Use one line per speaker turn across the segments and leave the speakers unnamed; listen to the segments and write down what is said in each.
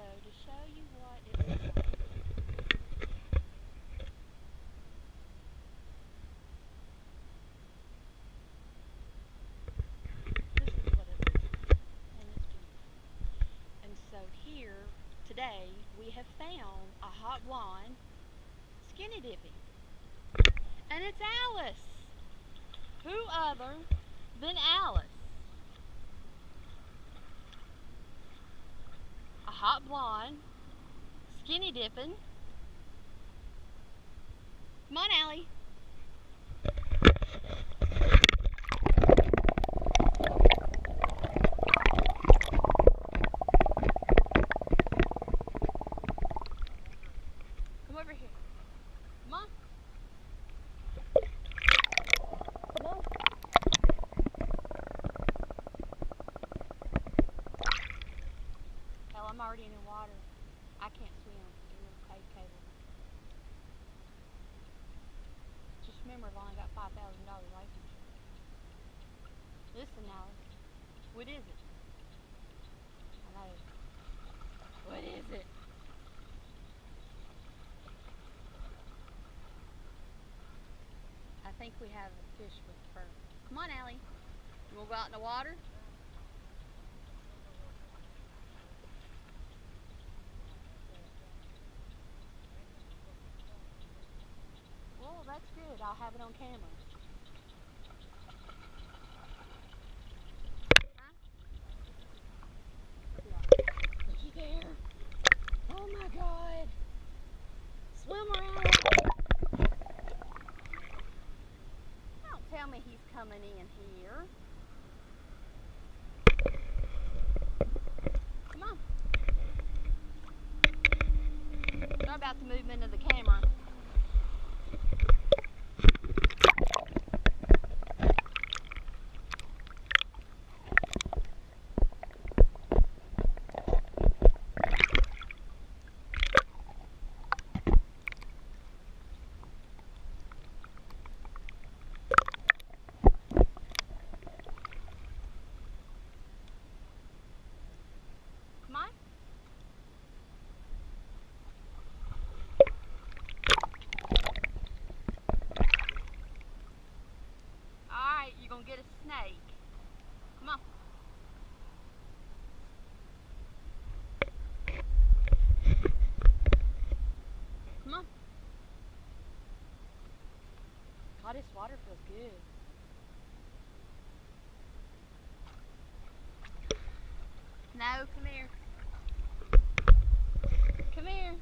to show you what it looks like. This is what it looks like, and it's beautiful. And so here, today, we have found a hot blonde skinny dipping. And it's Alice! Who other than Alice? A hot blonde, skinny dipping. Come on, Allie. Come over here. Come on. Come on. Hell, I'm already in the water. I can't swim. You're okay, Caleb. Just remember, I've only got $5,000 life insurance. Listen, Alice. What is it? I know. What is it? I think we have a fish with fur. Come on, Allie. You want to go out in the water? Well, that's good. I'll have it on camera. Huh? Looky there. Oh my God. Swim around. Don't tell me he's coming in here. Come on. Sorry about the movement of the camera. Come on. Alright, you're going to get a snake. Come on. Come on. Oh, this water feels good. No, come here. Come here.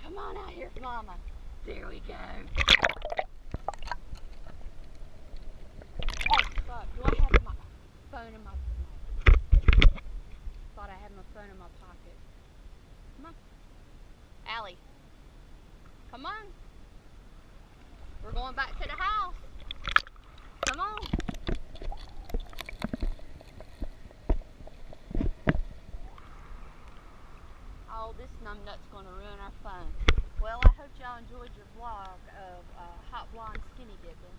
Come on out here, Mama. There we go. Oh, fuck. Do I have my phone in my... Thought I had my phone in my pocket. Come on. Allie. Come on. We're going back to the house. Come on. Oh, this numbnut's going to ruin our fun. Well, I hope y'all enjoyed your vlog of hot blonde skinny dipping.